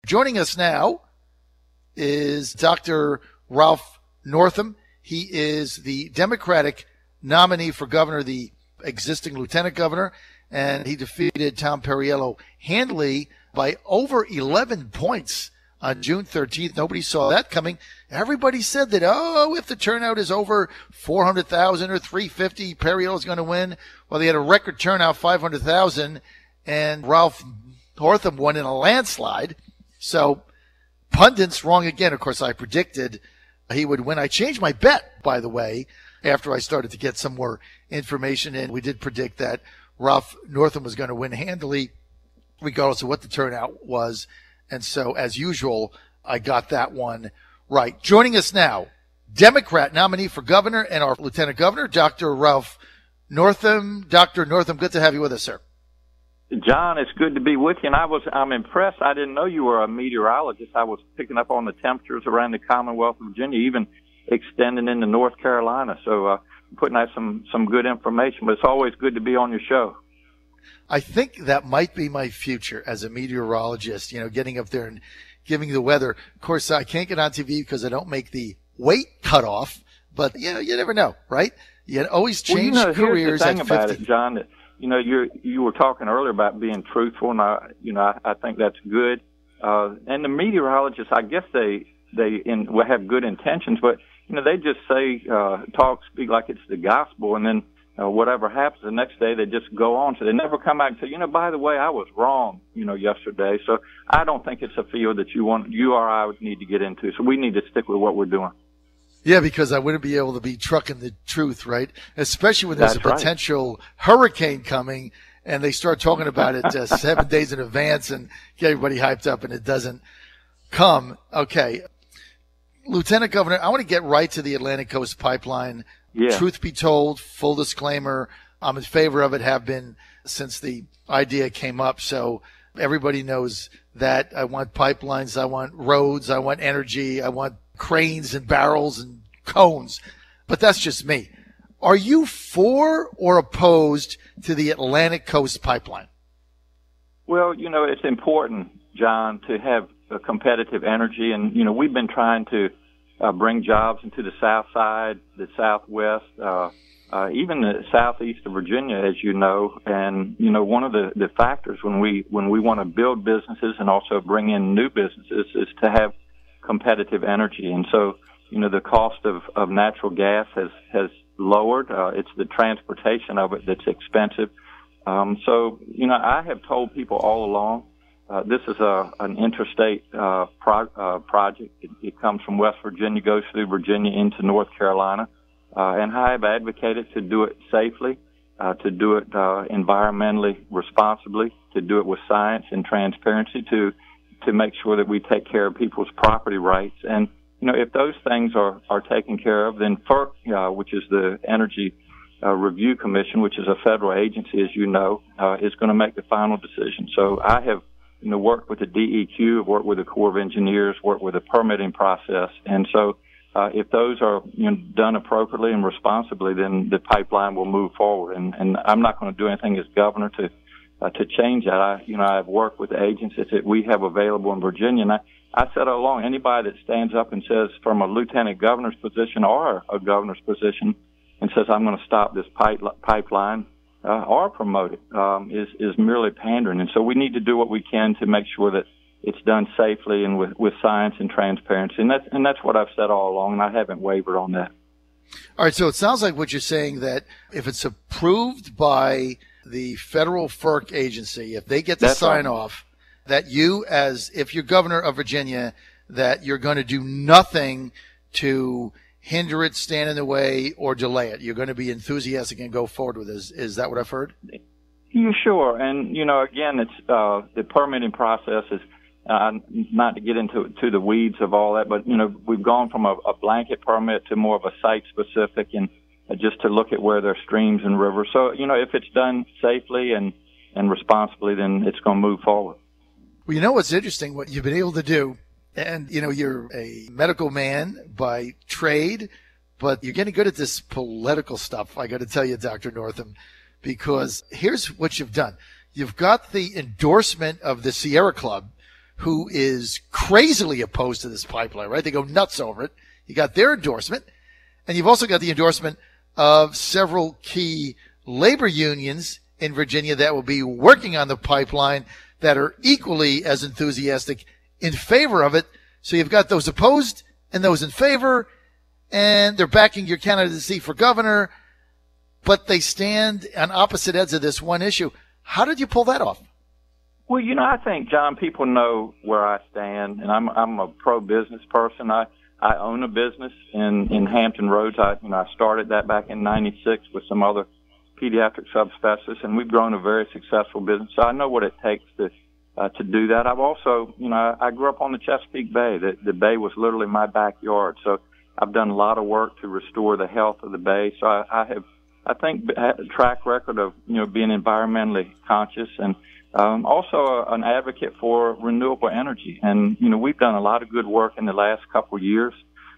Joining us now is Dr. Ralph Northam. He is the Democratic nominee for governor, the existing lieutenant governor, and he defeated Tom Perriello handily by over 11 points on June 13th. Nobody saw that coming. Everybody said that, if the turnout is over 400,000 or 350, Perriello's going to win. Well, they had a record turnout, 500,000, and Ralph Northam won in a landslide. So pundits wrong again. Of course, I predicted he would win. I changed my bet, by the way, after I started to get some more information in. We did predict that Ralph Northam was going to win handily, regardless of what the turnout was. And so, as usual, I got that one right. Joining us now, Democrat nominee for governor and our lieutenant governor, Dr. Ralph Northam. Dr. Northam, good to have you with us, sir. John, it's good to be with you, and I'm impressed. I didn't know you were a meteorologist. I was picking up on the temperatures around the Commonwealth of Virginia, even extending into North Carolina. So putting out some good information, but it's always good to be on your show. I think that might be my future as a meteorologist, getting up there and giving the weather. Of course, I can't get on TV because I don't make the weight cutoff, but, you never know, right? You always change careers at 50. Here's the thing about it, John, that you were talking earlier about being truthful, and I think that's good. And the meteorologists, I guess they will have good intentions, but they just say speak like it's the gospel, and then whatever happens the next day, they just go on. So they never come back and say, by the way, I was wrong, yesterday. So I don't think it's a field that you or I would need to get into. So we need to stick with what we're doing. Yeah, because I wouldn't be able to be trucking the truth, right? Especially when there's a potential hurricane coming and they start talking about it 7 days in advance and get everybody hyped up and it doesn't come. Okay. Lieutenant Governor, I want to get right to the Atlantic Coast Pipeline. Yeah. Truth be told, full disclaimer, I'm in favor of it, have been since the idea came up. So everybody knows that I want pipelines, I want roads, I want energy, I want cranes and barrels and cones, but that's just me. Are you for or opposed to the Atlantic Coast Pipeline? Well, it's important, John, to have a competitive energy, and we've been trying to bring jobs into the South Side, the Southwest, even the Southeast of Virginia, as you know. And one of the factors when we want to build businesses and also bring in new businesses is to have competitive energy. And so, the cost of natural gas has lowered. It's the transportation of it that's expensive. So, I have told people all along, this is an interstate project. It comes from West Virginia, goes through Virginia into North Carolina. And I have advocated to do it safely, to do it environmentally responsibly, to do it with science and transparency, to make sure that we take care of people's property rights. And, if those things are taken care of, then FERC, which is the Energy Review Commission, which is a federal agency, as you know, is going to make the final decision. So I have, worked with the DEQ, worked with the Corps of Engineers, worked with the permitting process. And so if those are done appropriately and responsibly, then the pipeline will move forward. And I'm not going to do anything as governor to change that. I've worked with the agencies that we have available in Virginia, and I said all along, anybody that stands up and says from a lieutenant governor's position or a governor's position and says I'm going to stop this pipeline or promote it is merely pandering. And so we need to do what we can to make sure that it's done safely and with science and transparency. And that's what I've said all along, and I haven't wavered on that. All right, so it sounds like what you're saying, that if it's approved by the federal FERC agency, if they get the sign off, that you, as if you're governor of Virginia, that you're going to do nothing to hinder it, stand in the way, or delay it. You're going to be enthusiastic and go forward with it. Is that what I've heard? Yeah, sure. And, again, it's the permitting process is not to get into the weeds of all that, but, we've gone from a blanket permit to more of a site-specific and just to look at where there are streams and rivers. So, if it's done safely and responsibly, then it's going to move forward. Well, what's interesting, what you've been able to do, and, you're a medical man by trade, but you're getting good at this political stuff, I got to tell you, Dr. Northam, because here's what you've done. You've got the endorsement of the Sierra Club who is crazily opposed to this pipeline, right? They go nuts over it. You got their endorsement, and you've also got the endorsement of several key labor unions in Virginia that will be working on the pipeline that are equally as enthusiastic in favor of it. So you've got those opposed and those in favor, and they're backing your candidacy for governor, but they stand on opposite ends of this one issue. How did you pull that off? Well, I think, John, people know where I stand, and I'm a pro-business person. I own a business in Hampton Roads. I started that back in '96 with some other pediatric subspecialists, and we've grown a very successful business. So I know what it takes to do that. I've also, I grew up on the Chesapeake Bay. The bay was literally my backyard. So I've done a lot of work to restore the health of the bay. So I think, a track record of, being environmentally conscious and also an advocate for renewable energy. And, we've done a lot of good work in the last couple of years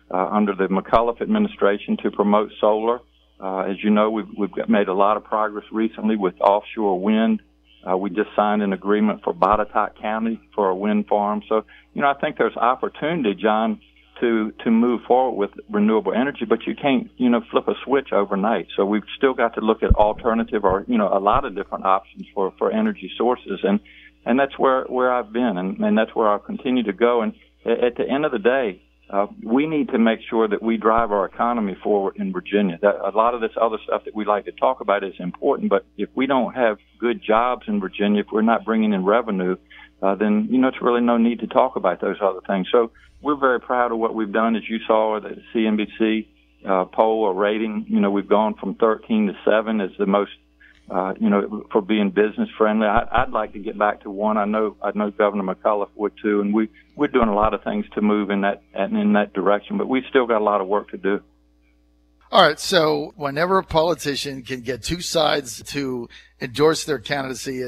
under the McAuliffe administration to promote solar. As you know, we've made a lot of progress recently with offshore wind. We just signed an agreement for Botetourt County for a wind farm. So, I think there's opportunity, John, to move forward with renewable energy, but you can't, flip a switch overnight. So we've still got to look at alternative or, a lot of different options for energy sources. And that's where I've been, and that's where I'll continue to go. And at the end of the day, we need to make sure that we drive our economy forward in Virginia. A lot of this other stuff that we like to talk about is important, but if we don't have good jobs in Virginia, if we're not bringing in revenue, then, it's really no need to talk about those other things. So we're very proud of what we've done. As you saw, the CNBC poll or rating, we've gone from 13 to 7 as the most, for being business friendly. I'd like to get back to 1. I know Governor McAuliffe would too, and we're doing a lot of things to move in that direction, but we've still got a lot of work to do. All right, so whenever a politician can get two sides to endorse their candidacy,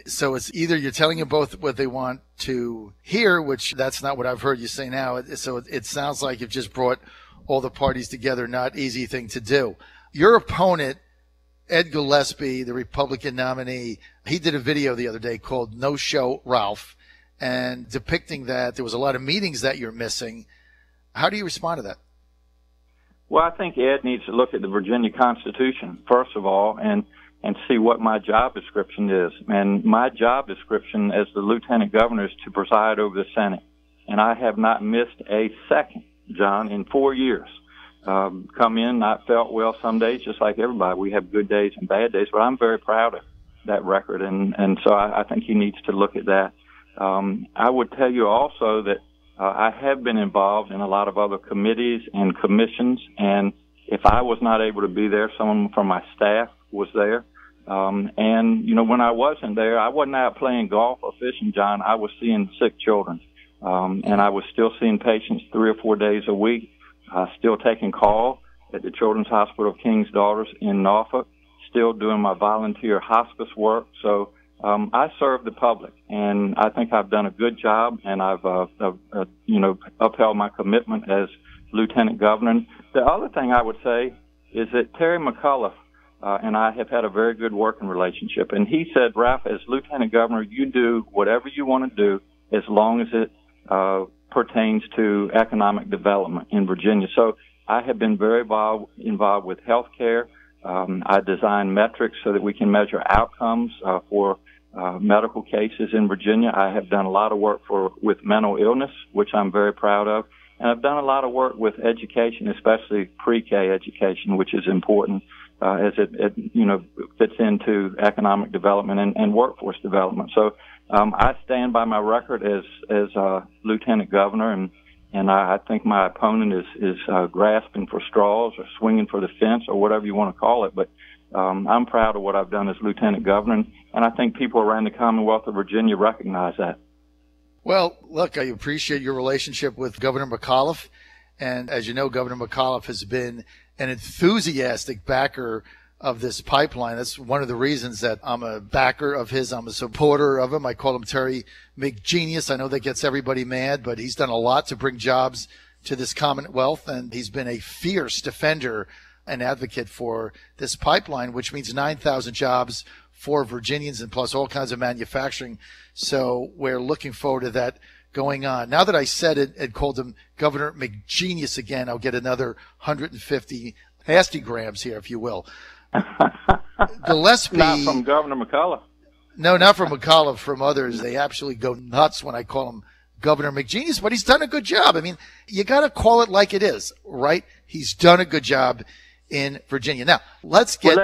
so it's either you're telling them both what they want to hear, which that's not what I've heard you say now. So it sounds like you've just brought all the parties together, not easy thing to do. Your opponent, Ed Gillespie, the Republican nominee, he did a video the other day called No Show Ralph, and depicting that there was a lot of meetings that you're missing. How do you respond to that? Well, I think Ed needs to look at the Virginia Constitution, first of all, and see what my job description is. And my job description as the Lieutenant Governor is to preside over the Senate. And I have not missed a second, John, in 4 years. Come in, not felt well some days, just like everybody. We have good days and bad days, but I'm very proud of that record. And so I think he needs to look at that. I would tell you also that I have been involved in a lot of other committees and commissions, and if I was not able to be there, someone from my staff was there. When I wasn't there, I wasn't out playing golf or fishing, John. I was seeing sick children, and I was still seeing patients 3 or 4 days a week, still taking call at the Children's Hospital of King's Daughters in Norfolk, still doing my volunteer hospice work. So I serve the public, and I think I've done a good job, and I've upheld my commitment as Lieutenant Governor. And the other thing I would say is that Terry McAuliffe and I have had a very good working relationship, and he said, Ralph, as Lieutenant Governor, you do whatever you want to do as long as it pertains to economic development in Virginia. So I have been very involved with health care. I design metrics so that we can measure outcomes for medical cases in Virginia. I have done a lot of work with mental illness, which I'm very proud of. And I've done a lot of work with education, especially pre-K education, which is important as it fits into economic development and workforce development. So I stand by my record as Lieutenant Governor, and I think my opponent is grasping for straws or swinging for the fence or whatever you want to call it. But I'm proud of what I've done as Lieutenant Governor, and I think people around the Commonwealth of Virginia recognize that. Well, look, I appreciate your relationship with Governor McAuliffe. And as you know, Governor McAuliffe has been an enthusiastic backer of this pipeline. That's one of the reasons that I'm a backer of his. I'm a supporter of him. I call him Terry McGenius. I know that gets everybody mad, but he's done a lot to bring jobs to this Commonwealth, and he's been a fierce defender and advocate for this pipeline, which means 9,000 jobs for Virginians and plus all kinds of manufacturing. So we're looking forward to that going on. Now that I said it and called him Governor McGenius again, I'll get another 150 hastygrams here, if you will. Gillespie. Not from Governor McCullough. No, not from McCullough, from others. They absolutely go nuts when I call him Governor McGenius, but he's done a good job. I mean, you got to call it like it is, right? He's done a good job in Virginia. Now, let's get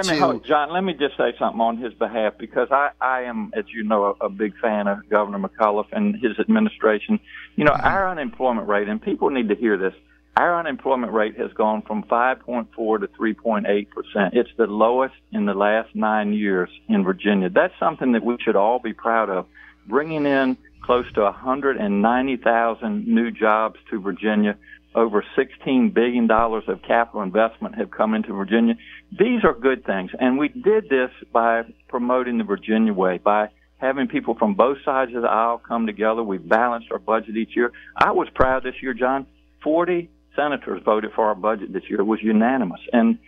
John, let me just say something on his behalf, because I am, as you know, a big fan of Governor McCullough and his administration. You know, our unemployment rate, and people need to hear this, our unemployment rate has gone from 5.4 to 3.8%. It's the lowest in the last 9 years in Virginia. That's something that we should all be proud of. Bringing in close to 190,000 new jobs to Virginia, over $16 billion of capital investment have come into Virginia. These are good things, and we did this by promoting the Virginia way, by having people from both sides of the aisle come together. We've balanced our budget each year. I was proud this year, John. 40 senators voted for our budget this year. It was unanimous. And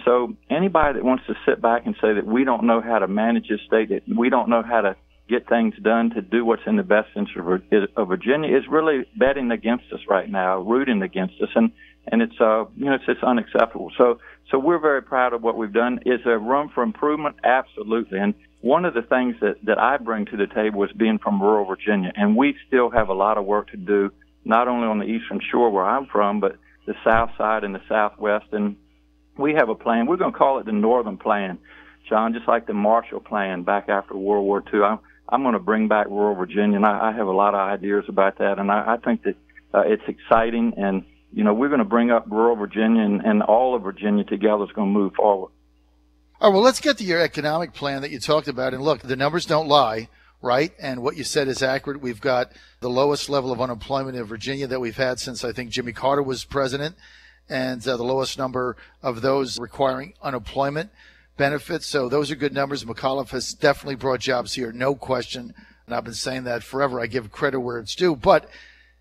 so anybody that wants to sit back and say that we don't know how to manage this state, that we don't know how to get things done to do what's in the best interest of Virginia is really betting against us right now, rooting against us, and it's it's just unacceptable. So we're very proud of what we've done. Is there room for improvement? Absolutely. And one of the things that I bring to the table is being from rural Virginia, and we still have a lot of work to do, not only on the Eastern Shore where I'm from, but the South Side and the Southwest. And we have a plan. We're going to call it the Northam Plan, John, just like the Marshall Plan back after World War II. I'm going to bring back rural Virginia, and I have a lot of ideas about that, and I think that it's exciting, and, you know, we're going to bring up rural Virginia, and all of Virginia together is going to move forward. All right, well, let's get to your economic plan that you talked about, and look, the numbers don't lie, right? And what you said is accurate. We've got the lowest level of unemployment in Virginia that we've had since, I think, Jimmy Carter was president, and the lowest number of those requiring unemployment benefits. So those are good numbers. McAuliffe has definitely brought jobs here, no question. And I've been saying that forever. I give credit where it's due. But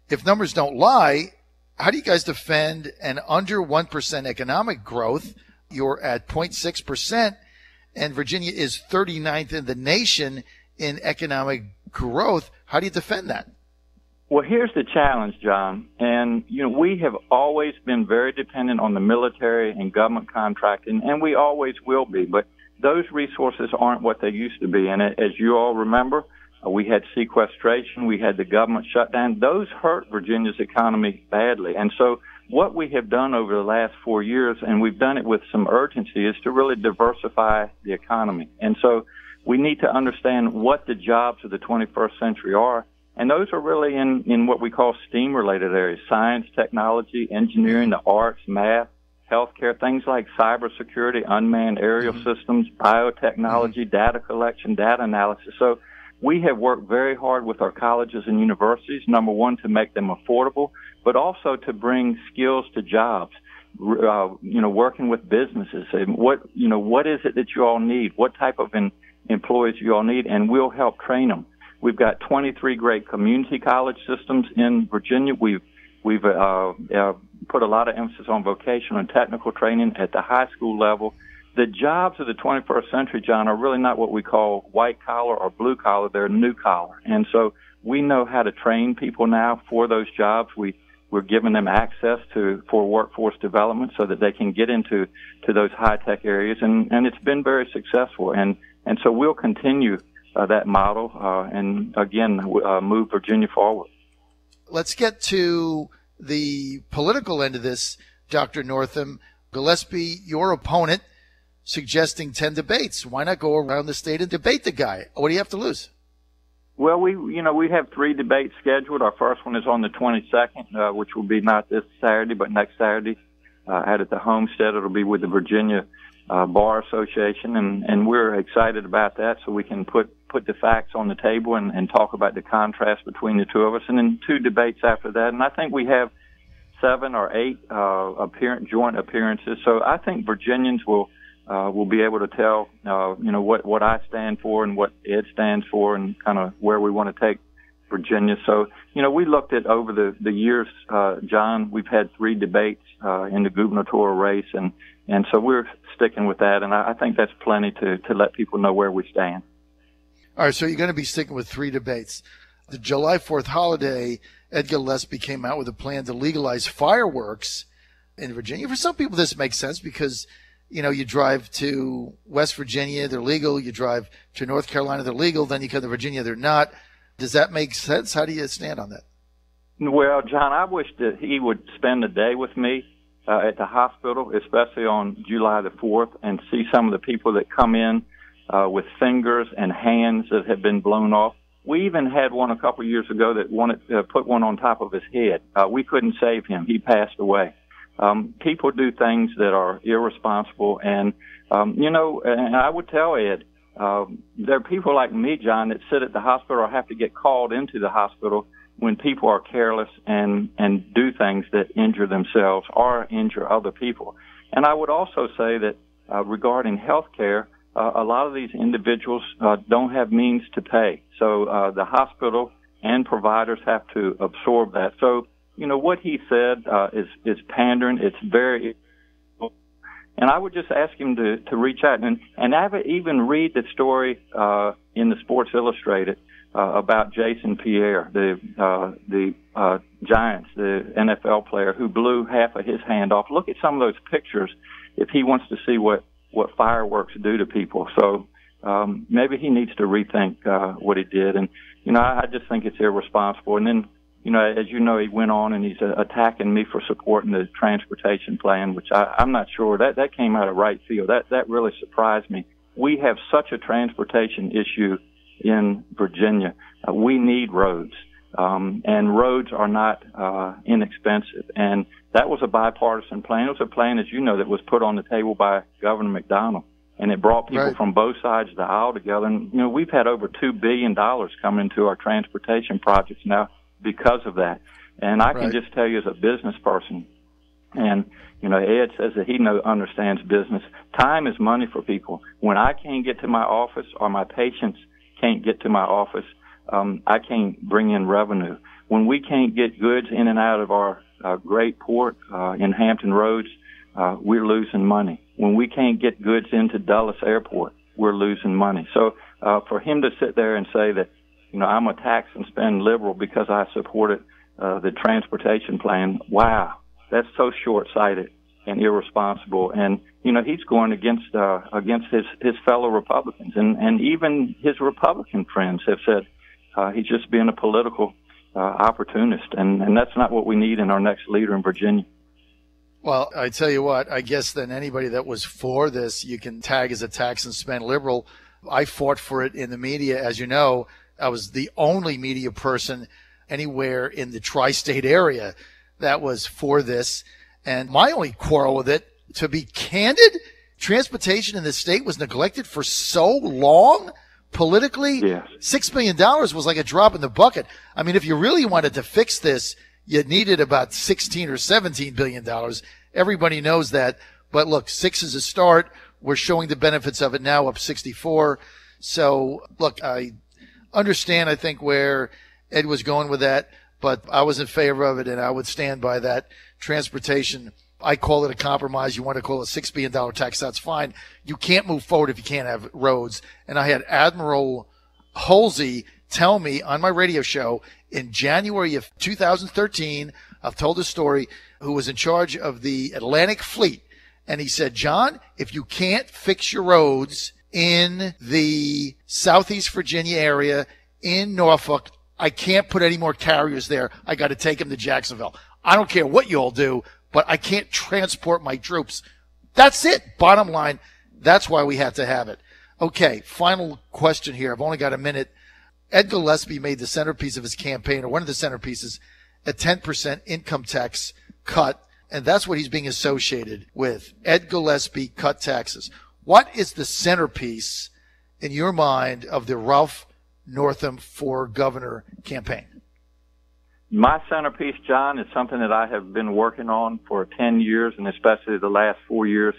if numbers don't lie, how do you guys defend an under 1% economic growth? You're at 0.6%, and Virginia is 39th in the nation in economic growth. How do you defend that? Well, here's the challenge, John. And, you know, we have always been very dependent on the military and government contracting, and we always will be. But those resources aren't what they used to be. And as you all remember, we had sequestration. We had the government shutdown. Those hurt Virginia's economy badly. And so what we have done over the last 4 years, and we've done it with some urgency, is to really diversify the economy. And so we need to understand what the jobs of the 21st century are. And those are really in what we call STEAM-related areas: science, technology, engineering, the arts, math, healthcare, things like cybersecurity, unmanned aerial systems, biotechnology, data collection, data analysis. So we have worked very hard with our colleges and universities, number one, to make them affordable, but also to bring skills to jobs. Working with businesses. What is it that you all need? What type of employees you all need? And we'll help train them. We've got 23 great community college systems in Virginia. We've put a lot of emphasis on vocational and technical training at the high school level. The jobs of the 21st century, John, are really not what we call white collar or blue collar. They're new collar. And so we know how to train people now for those jobs. We're giving them access for workforce development so that they can get into those high tech areas. And it's been very successful. And so we'll continue that model, and again, move Virginia forward. Let's get to the political end of this, Dr. Northam. Gillespie, your opponent, suggesting 10 debates. Why not go around the state and debate the guy? What do you have to lose? Well, we have 3 debates scheduled. Our first one is on the 22nd, which will be not this Saturday, but next Saturday, out at the Homestead. It'll be with the Virginia Bar Association, and we're excited about that, so we can put the facts on the table and talk about the contrast between the two of us, and then 2 debates after that. And I think we have 7 or 8 joint appearances. So I think Virginians will be able to tell what I stand for and what Ed stands for, and kind of where we want to take Virginia. So we looked at over the years, John. We've had 3 debates in the gubernatorial race, and And so we're sticking with that, and I think that's plenty to let people know where we stand. All right, so you're going to be sticking with 3 debates. The July 4th holiday, Ed Gillespie came out with a plan to legalize fireworks in Virginia. For some people, this makes sense because, you drive to West Virginia, they're legal. You drive to North Carolina, they're legal. Then you come to Virginia, they're not. Does that make sense? How do you stand on that? Well, John, I wish that he would spend a day with me at the hospital, especially on July the 4th, and see some of the people that come in with fingers and hands that have been blown off. We even had one a couple of years ago that wanted to put one on top of his head. We couldn't save him. He passed away. People do things that are irresponsible, and, and I would tell Ed, there are people like me, John, that sit at the hospital or have to get called into the hospital when people are careless and do things that injure themselves or injure other people. And I would also say that regarding health care, a lot of these individuals don't have means to pay. So the hospital and providers have to absorb that. So, what he said is pandering. It's very... And I would just ask him to reach out and even read the story in the Sports Illustrated about Jason Pierre, the Giants, the NFL player who blew half of his hand off. Look at some of those pictures if he wants to see what fireworks do to people. So maybe he needs to rethink what he did. And, I just think it's irresponsible. And then, as you know, he went on and he's attacking me for supporting the transportation plan, which I'm not sure. That came out of right field. That really surprised me. We have such a transportation issue in Virginia. We need roads, and roads are not inexpensive. And that was a bipartisan plan. It was a plan, as you know, that was put on the table by Governor McDonnell, and it brought people from both sides of the aisle together. And, we've had over $2 billion come into our transportation projects now because of that. And I can just tell you as a business person, and, Ed says that he understands business. Time is money for people. When I can't get to my office or my patients can't get to my office, I can't bring in revenue. When we can't get goods in and out of our great port in Hampton Roads, we're losing money. When we can't get goods into Dulles Airport, we're losing money. So for him to sit there and say that, I'm a tax and spend liberal because I supported the transportation plan, wow, that's so short-sighted and irresponsible. And, he's going against his fellow Republicans. And even his Republican friends have said he's just being a political opportunist. And that's not what we need in our next leader in Virginia. Well, I tell you what, I guess then anybody that was for this, you can tag as a tax and spend liberal. I fought for it in the media. As you know, I was the only media person anywhere in the tri-state area that was for this. And my only quarrel with it, to be candid, transportation in the state was neglected for so long politically. Yes. $6 million was like a drop in the bucket. I mean, if you really wanted to fix this, you needed about $16 or $17 billion. Everybody knows that. But look, 6 is a start. We're showing the benefits of it now, up 64. So, look, I understand, I think, where Ed was going with that, but I was in favor of it, and I would stand by that. Transportation, I call it a compromise. You want to call it a $6 billion tax, that's fine. You can't move forward if you can't have roads. And I had Admiral Halsey tell me on my radio show in January of 2013, I've told the story, who was in charge of the Atlantic Fleet. And he said, John, if you can't fix your roads in the Southeast Virginia area, in Norfolk, I can't put any more carriers there. I got to take them to Jacksonville. I don't care what you all do, but I can't transport my troops. That's it. Bottom line, that's why we had to have it. Okay, final question here. I've only got a minute. Ed Gillespie made the centerpiece of his campaign, or one of the centerpieces, a 10% income tax cut, and that's what he's being associated with. Ed Gillespie cut taxes. What is the centerpiece in your mind of the Ralph Northam for governor campaign? My centerpiece, John, is something that I have been working on for 10 years, and especially the last 4 years,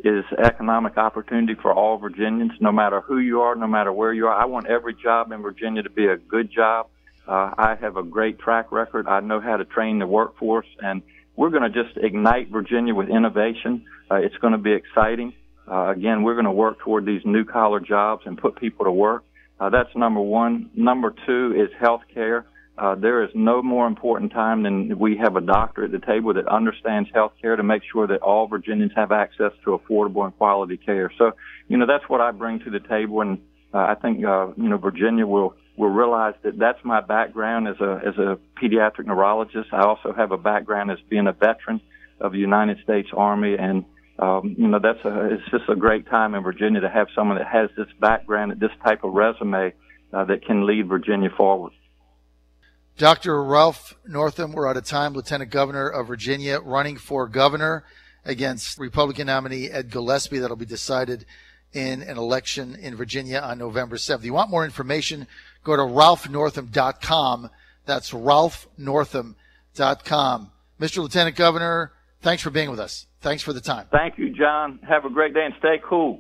is economic opportunity for all Virginians, no matter who you are, no matter where you are. I want every job in Virginia to be a good job. I have a great track record. I know how to train the workforce, and we're going to just ignite Virginia with innovation. It's going to be exciting. Again, we're going to work toward these new collar jobs and put people to work. That's number one. Number two is health care. There is no more important time than we have a doctor at the table that understands health care to make sure that all Virginians have access to affordable and quality care. So, that's what I bring to the table, and I think, Virginia will realize that that's my background as a pediatric neurologist. I also have a background as being a veteran of the United States Army, and it's just a great time in Virginia to have someone that has this background, this type of resume that can lead Virginia forward. Dr. Ralph Northam, we're out of time, Lieutenant Governor of Virginia, running for governor against Republican nominee Ed Gillespie. That'll be decided in an election in Virginia on November 7th. If you want more information, go to ralphnortham.com. That's ralphnortham.com. Mr. Lieutenant Governor, thanks for being with us. Thanks for the time. Thank you, John. Have a great day and stay cool.